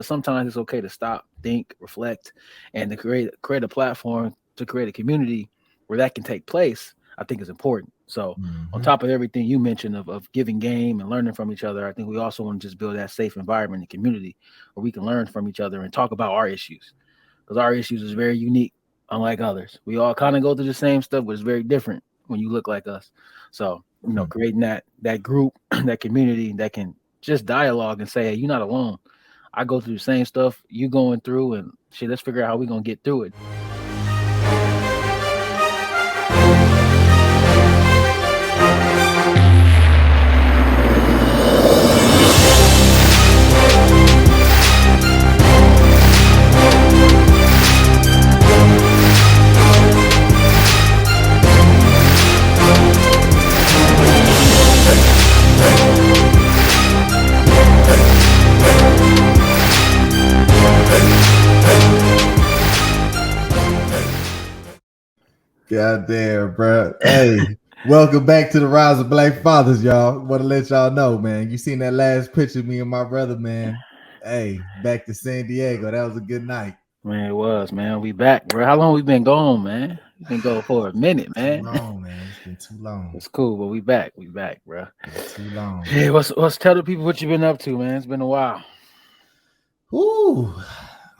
sometimes it's okay to stop, think, reflect, and to create a platform to create a community where that can take place. I think is important. So on Hmm. top of everything you mentioned of giving game and learning from each other, I think we also want to just build that safe environment and community where we can learn from each other and talk about our issues because our issues is very unique, unlike others. We all kind of go through the same stuff, but it's very different when you look like us. So creating that group, that community that can just dialogue and say, hey, you're not alone. I go through the same stuff you going through, and shit. Let's figure out how we gonna get through it. God damn, bro. Hey, welcome back to the Rise of Black Fathers, y'all. Want to let y'all know, man. You seen that last picture of me and my brother, man. Hey, back to San Diego. That was a good night. Man, it was, man. We back, bro. How long we been gone, man? We been gone for a minute, Too man. long, man. It's been too long. It's cool, but we back. We back, bro. Been too long. Hey, what's tell the people what you been up to, man? It's been a while. Woo.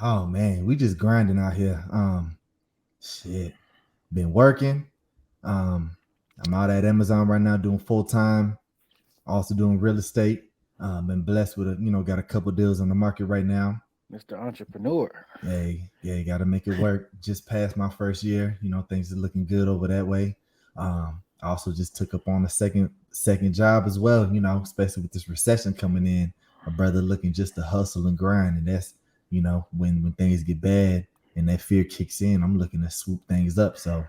Oh man, we just grinding out here. Shit. Been working. Um, I'm out at Amazon right now doing full time. Also doing real estate. Been blessed with got a couple deals on the market right now. Mr. Entrepreneur. Hey, yeah, you got to make it work. Just passed my first year. Things are looking good over that way. I also just took up on a second job as well. Especially with this recession coming in, a brother looking just to hustle and grind, and that's when things get bad and that fear kicks in. I'm looking to swoop things up, so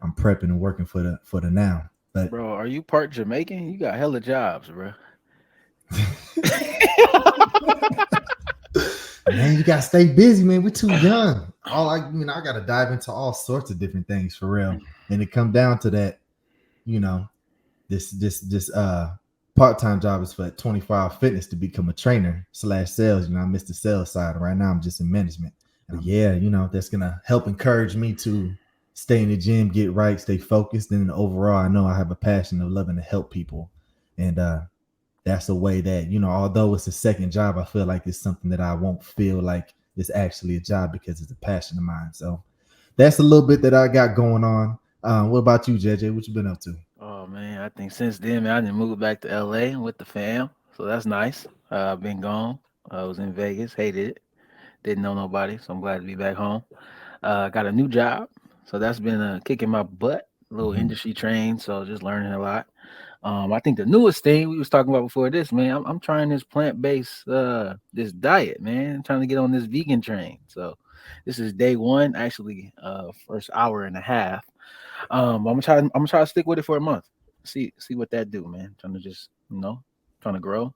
I'm prepping and working for the now. But Bro, are you part Jamaican? You got hella jobs, bro. man, you gotta stay busy, man. We're too young. I gotta dive into all sorts of different things for real, and it come down to that. You know, this part-time job is for 24-hour fitness to become a trainer slash sales. I missed the sales side. Right now I'm just in management. But yeah, that's gonna help encourage me to stay in the gym, get right, stay focused. And overall, I know I have a passion of loving to help people. And that's a way that, although it's a second job, I feel like it's something that I won't feel like it's actually a job because it's a passion of mine. So that's a little bit that I got going on. What about you, JJ? What you been up to? Oh man, I think since then, man, I didn't move back to LA with the fam. So that's nice. I've been gone. I was in Vegas, hated it. Didn't know nobody, so I'm glad to be back home. Got a new job, so that's been kicking my butt. A little Mhm. industry trained, so just learning a lot. I think the newest thing we was talking about before this, man, I'm trying this plant based this diet, man. I'm trying to get on this vegan train. So this is day one, actually, first hour and a half. I'm gonna try to stick with it for a month. See what that do, man. Trying to just trying to grow,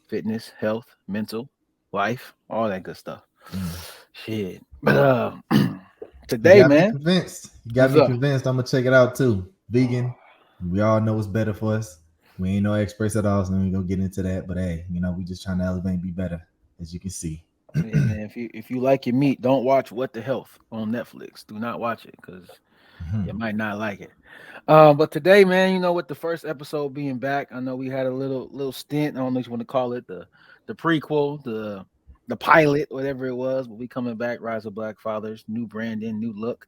fitness, health, mental, life, all that good stuff. Mm. Shit, but You today, got me man, convinced. You got what's me up? convinced. I'm gonna check it out too. Vegan. We all know what's better for us. We ain't no experts at all, so we ain't gonna get into that. But hey, we just trying to elevate and be better, as you can see. Yeah, man. If you like your meat, don't watch What the Health on Netflix. Do not watch it because you Mhm. might not like it. But today, man, with the first episode being back, I know we had a little stint. I don't know if you want to call it the prequel, the pilot, whatever it was. But we coming back, Rise of Black Fathers, new branding, new look.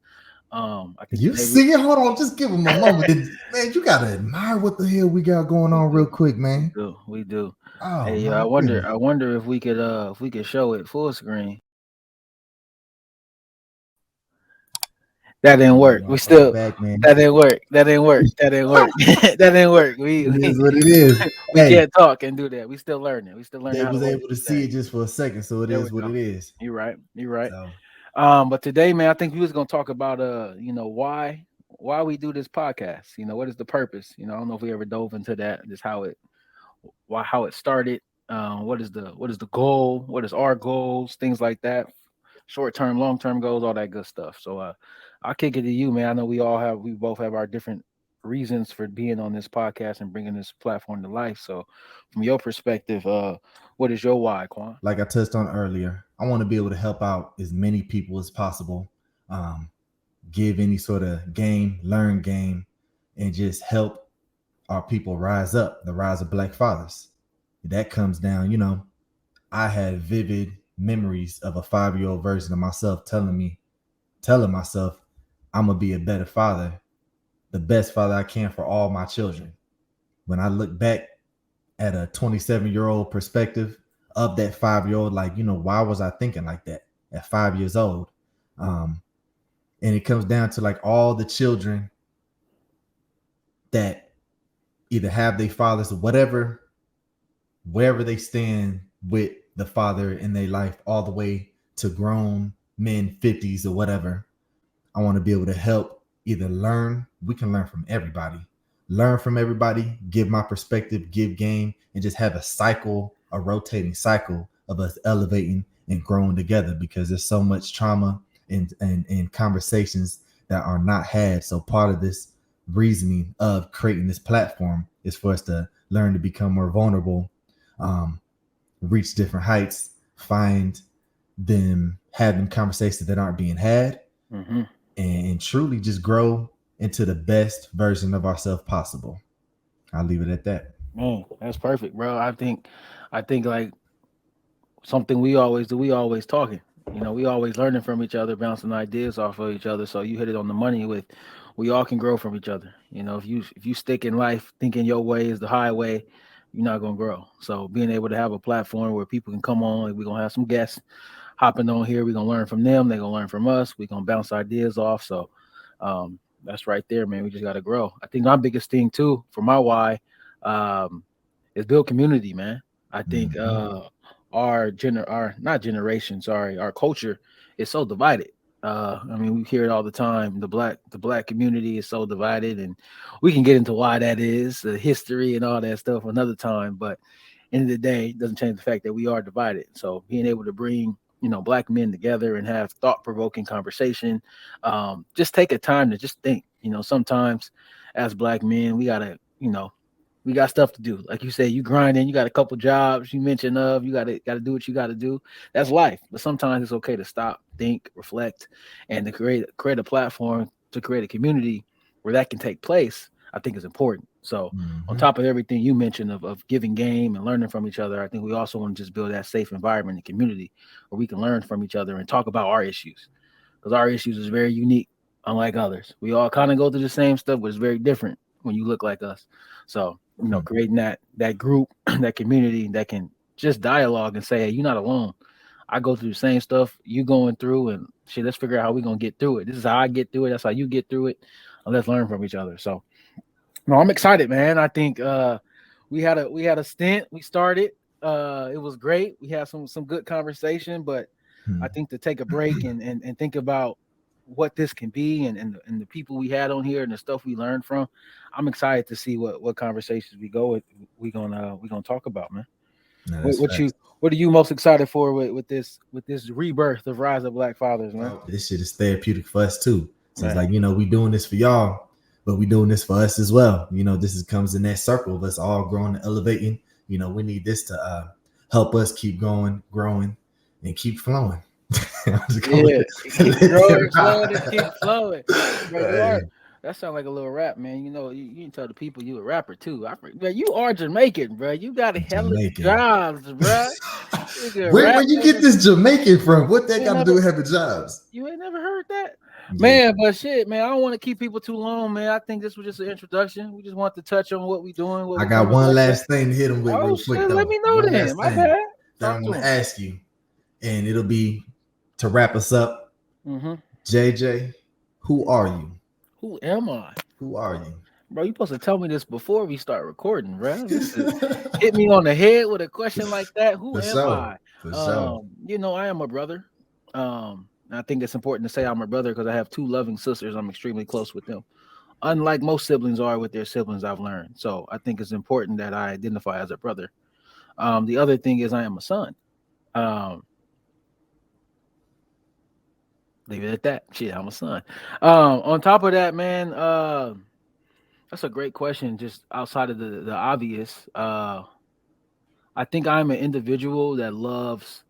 I think You today we see it? Hold on, just give him a moment. Man, you gotta admire what the hell we got going we on real do quick, we man. do we do. Oh Hey, I my wonder goodness. I wonder if we could show it full screen. That didn't Yeah, work. you know, We welcome still back, man. that didn't work. That didn't work. That didn't work. that didn't work. We, It we is what it is. we Hey, can't talk and do that. We still learning. We still learning they how to was work able to this see thing. it just for a second, so it There we is what go. it is. You're right. You're right. So But today, man, I think we was gonna talk about why we do this podcast. What is the purpose? I don't know if we ever dove into that. Just how it started. What is the goal? What is our goals? Things like that. Short term, long term goals, all that good stuff. So I'll kick it to you, man. I know we both have our different reasons for being on this podcast and bringing this platform to life. So, from your perspective, what is your why, Quan? Like I touched on earlier, I want to be able to help out as many people as possible. Um, Give any sort of game, learn game, and just help our people rise up, the rise of Black fathers. That comes down, I had vivid memories of a 5-year old version of myself telling myself, I'm going to be a better father, the best father I can for all my children. When I look back at a 27-year-old perspective of that 5-year old, like, why was I thinking like that at 5 years old? And it comes down to like all the children that either have their fathers or whatever, wherever they stand with the father in their life, all the way to grown men, 50s or whatever. I want to be able to help either learn. We can learn from everybody. Learn from everybody, give my perspective, give game, and just have a cycle, a rotating cycle of us elevating and growing together, because there's so much trauma and conversations that are not had. So part of this reasoning of creating this platform is for us to learn to become more vulnerable, reach different heights, find them having conversations that aren't being had, Mm-hmm. and truly just grow into the best version of ourselves possible. I'll leave it at that. Man, that's perfect, bro. I think like something we always do. We always talking. We always learning from each other, bouncing ideas off of each other. So you hit it on the money with, we all can grow from each other. If you stick in life thinking your way is the highway, you're not gonna grow. So being able to have a platform where people can come on, we're gonna have some guests hopping on here. We're gonna learn from them. They're gonna learn from us. We're gonna bounce ideas off. So that's right there, man. We just gotta grow. I think my biggest thing too for my why um, is build community, man. I think Mm-hmm. our not generation, sorry, our culture is so divided. I mean, we hear it all the time. The black community is so divided, and we can get into why that is, the history and all that stuff another time. But end of the day, it doesn't change the fact that we are divided. So being able to bring black men together and have thought provoking conversation, just take a time to just think. Sometimes as black men, we got stuff to do. Like you say, you grinding, you got a couple jobs. You mentioned you got to do what you got to do. That's life. But sometimes it's okay to stop, think, reflect, and to create a platform to create a community where that can take place. I think is important. So on Mm-hmm. top of everything you mentioned of giving game and learning from each other, I think we also want to just build that safe environment and community where we can learn from each other and talk about our issues, because our issues is very unique, unlike others. We all kind of go through the same stuff, but it's very different when you look like us. So creating that group, that community that can just dialogue and say, hey, you're not alone. I go through the same stuff you going through, and shit. Let's figure out how we gonna get through it. This is how I get through it. That's how you get through it. And let's learn from each other. So no, I'm excited, man. I think we had a stint. We started. It was great. We had some good conversation, but I think to take a break and think about what this can be and the people we had on here and the stuff we learned from. I'm excited to see what conversations we go with. We gonna talk about, man. No, What, that's what you facts. what are you most excited for with this rebirth of Rise of Black Fathers, man? This shit is therapeutic for us too. So it's Man, like, we doing this for y'all, but we doing this for us as well. Comes in that circle of us all growing and elevating. We need this to help us keep going, growing, and keep flowing. I'm just gonna yeah, it keep let growing, flowing, and keep that flowing. Bro, you Hey, are. That sounds like a little rap, man. You can tell the people you a rapper too. Bro, you are Jamaican, bro. You got a hella Jamaican. jobs, bro. You can Where rap, you get nigga. this Jamaican from? What that You ain't got to do never, with having jobs? you ain't never heard that, Yeah, man. But shit, man, I don't want to keep people too long, man. I think this was just an introduction. We just want to touch on what we doing, what I we got coming one back with. last thing to hit them with Oh real quick shit, let though. me know One then. last My thing bad. that Talk I'm to gonna him. ask you, and it'll be to wrap us up. Mm-hmm. JJ, who are you? Who am I? Who are you? Bro, you supposed to tell me this before we start recording, bro. This is hit me on the head with a question like that. Who For am sure. I? For sure. I am a brother. I think it's important to say I'm a brother because I have two loving sisters. I'm extremely close with them. Unlike most siblings are with their siblings, I've learned. So I think it's important that I identify as a brother. The other thing is I am a son. Um, Leave it at that. Shit, I'm a son. On top of that, man, That's a great question. Just outside of the obvious, I think I'm an individual that loves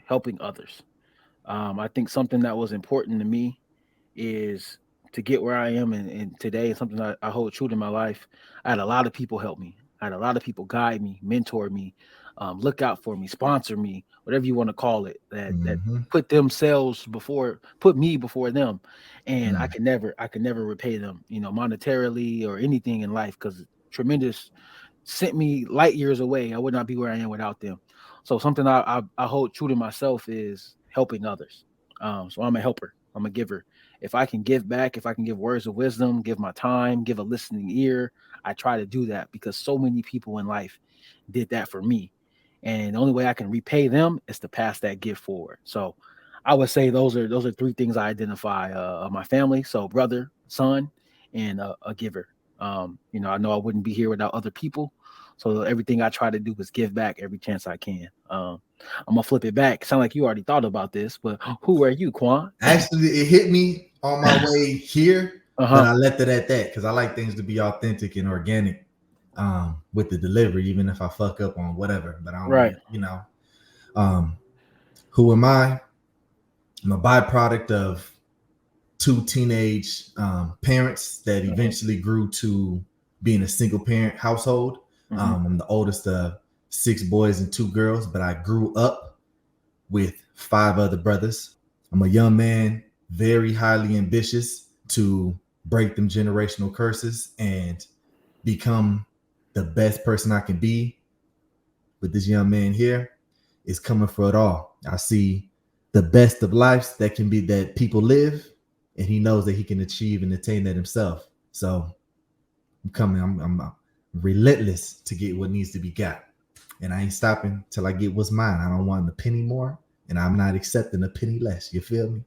helping others. I think something that was important to me is to get where I am and today, and something I hold true to my life. I had a lot of people help me. I had a lot of people guide me, mentor me, look out for me, sponsor me, whatever you want to call it. That Mm-hmm. put me before them, and Mm. I could never repay them, monetarily or anything in life, because tremendous sent me light years away. I would not be where I am without them. So something I hold true to myself is helping others. So I'm a helper. I'm a giver. If I can give back, if I can give words of wisdom, give my time, give a listening ear, I try to do that because so many people in life did that for me. And the only way I can repay them is to pass that gift forward. So I would say those are three things I identify of my family. So brother, son, and a giver. I know I wouldn't be here without other people. So everything I try to do is give back every chance I can. I'm gonna flip it back. Sound like you already thought about this, but who are you, Quan? Actually, it hit me on my way here, Uh but huh. I left it at that because I like things to be authentic and organic with the delivery, even if I fuck up on whatever. But I don't Right. be, um, who am I? I'm a byproduct of two teenage parents that Uh-huh. eventually grew to being a single parent household. Hmm. I'm the oldest of six boys and two girls, but I grew up with five other brothers. I'm a young man, very highly ambitious to break them generational curses and become the best person I can be. But this young man here is coming for it all. I see the best of lives that can be that people live, and he knows that he can achieve and attain that himself. So I'm coming. I'm relentless to get what needs to be got, and I ain't stopping till I get what's mine. I don't want a penny more, and I'm not accepting a penny less. You feel me?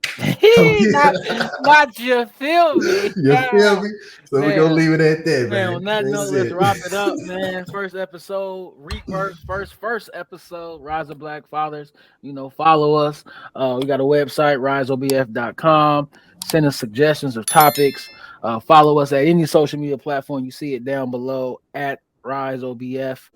So, not, not you feel me. you feel me? So we're gonna Man, leave it at that, man, on man. that note, That's let's it. wrap it up, man. First episode, rebirth, first episode, Rise of Black Fathers. Follow us. We got a website, riseobf.com. Send us suggestions of topics. Follow us at any social media platform. You see it down below at riseobf.